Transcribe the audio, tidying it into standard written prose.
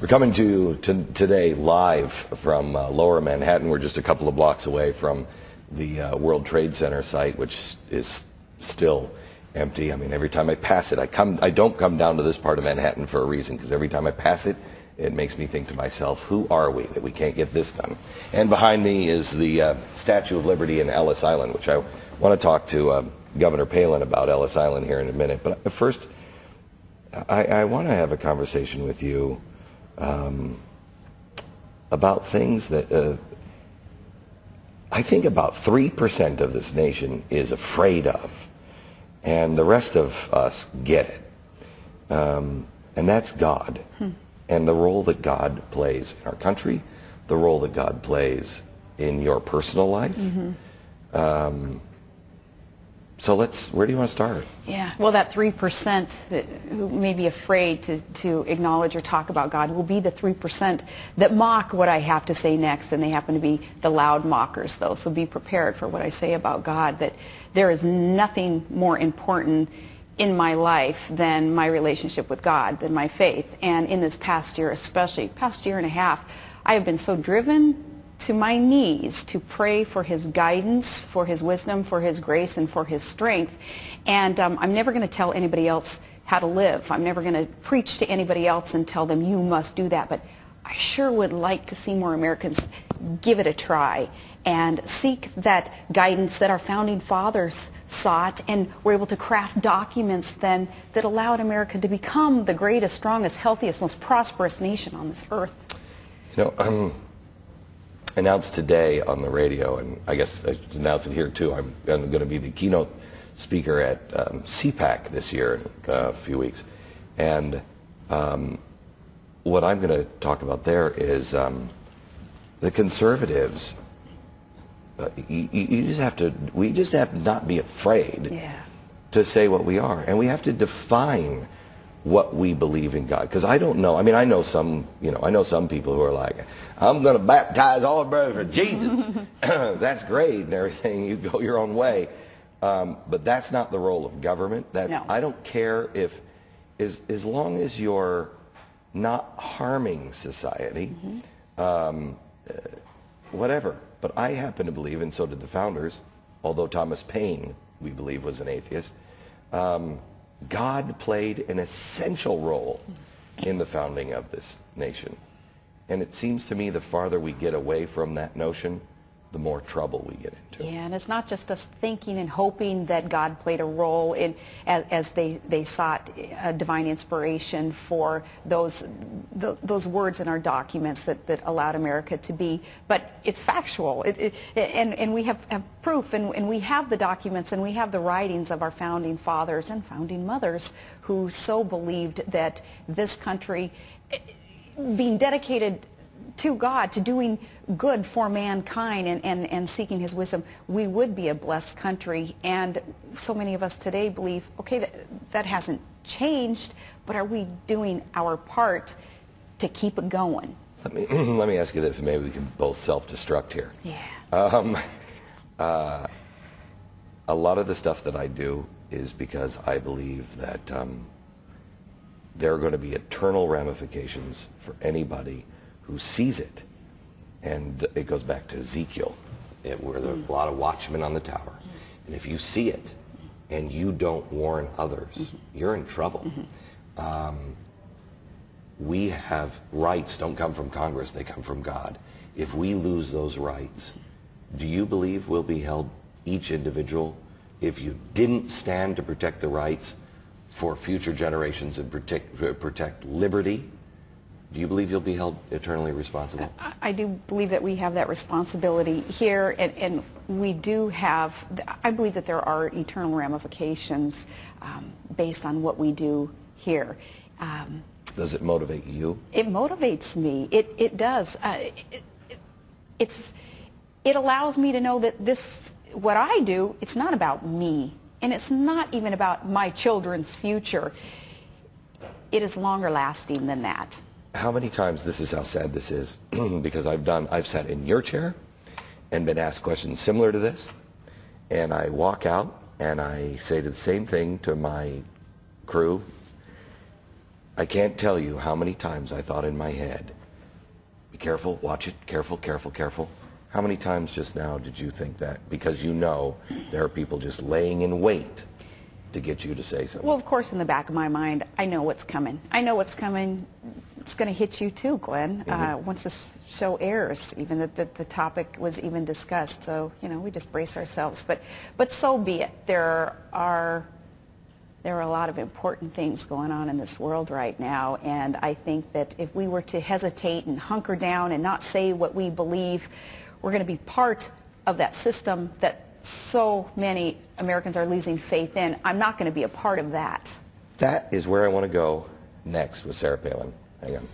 coming to you today live from Lower Manhattan. We're just a couple of blocks away from the World Trade Center site, which is still empty. I mean, every time I pass it, I don't come down to this part of Manhattan for a reason, because every time I pass it, it makes me think to myself, who are we that we can't get this done? And behind me is the Statue of Liberty in Ellis Island, which I want to talk to Governor Palin about Ellis Island here in a minute. But first, I want to have a conversation with you about things that I think about 3% of this nation is afraid of, and the rest of us get it. And that's God. And the role that God plays in our country, the role that God plays in your personal life. So where do you want to start? Yeah, well, that 3% who may be afraid to acknowledge or talk about God will be the 3% that mock what I have to say next, and they happen to be the loud mockers, though. So be prepared for what I say about God, that there is nothing more important in my life than my relationship with God, than my faith. And in this past year, especially, past year and a half, I have been so driven to my knees to pray for His guidance, for His wisdom, for His grace, and for His strength. And I'm never going to tell anybody else how to live. I'm never going to preach to anybody else and tell them, you must do that. But I sure would like to see more Americans give it a try and seek that guidance that our founding fathers sought, and were able to craft documents then that allowed America to become the greatest, strongest, healthiest, most prosperous nation on this earth. You know, announced today on the radio, and I guess I should announce it here too, I'm going to be the keynote speaker at CPAC this year in a few weeks. And what I'm going to talk about there is the conservatives. We just have to not be afraid to say what we are, and we have to define what we believe in God. Because I don't know. I mean, I know some people who are like, I'm going to baptize all the brothers for Jesus. That's great and everything. You go your own way, but that's not the role of government. No. I don't care if, as long as you're not harming society, whatever. But I happen to believe, and so did the founders, although Thomas Paine, we believe, was an atheist, God played an essential role in the founding of this nation. And it seems to me the farther we get away from that notion, the more trouble we get into. Yeah, and it's not just us thinking and hoping that God played a role in, as they sought divine inspiration for those words in our documents that allowed America to be, but it's factual. And we have proof, and we have the documents, and we have the writings of our founding fathers and founding mothers who so believed that this country, being dedicated to God, to doing good for mankind and seeking His wisdom, we would be a blessed country. And so many of us today believe, okay, that hasn't changed, but are we doing our part to keep it going? Let me ask you this, and maybe we can both self-destruct here. Yeah. A lot of the stuff that I do is because I believe that there are going to be eternal ramifications for anybody who sees it. And it goes back to Ezekiel, where there are a lot of watchmen on the tower. And if you see it and you don't warn others, you're in trouble. We have rights, don't come from Congress, they come from God. If we lose those rights, do you believe we'll be held, each individual, if you didn't stand to protect the rights for future generations and protect liberty? Do you believe you'll be held eternally responsible? I do believe that we have that responsibility here, and we do have, I believe that there are eternal ramifications based on what we do here. Does it motivate you? It motivates me. It does. It allows me to know that what I do, it's not about me, and it's not even about my children's future. It is longer lasting than that. How many times, this is how sad this is, because I've sat in your chair and been asked questions similar to this, and I walk out and I say the same thing to my crew. I can't tell you how many times I thought in my head, be careful, watch it, careful, careful, careful. How many times just now did you think that? Because you know there are people just laying in wait to get you to say something. Well, of course, in the back of my mind, I know what's coming. I know what's coming. It's going to hit you too, Glenn, once this show airs, even that the topic was even discussed. So, you know, we just brace ourselves. But so be it. There are a lot of important things going on in this world right now, and I think that if we were to hesitate and hunker down and not say what we believe, we're going to be part of that system that so many Americans are losing faith in. I'm not going to be a part of that. That is where I want to go next with Sarah Palin. Hang on.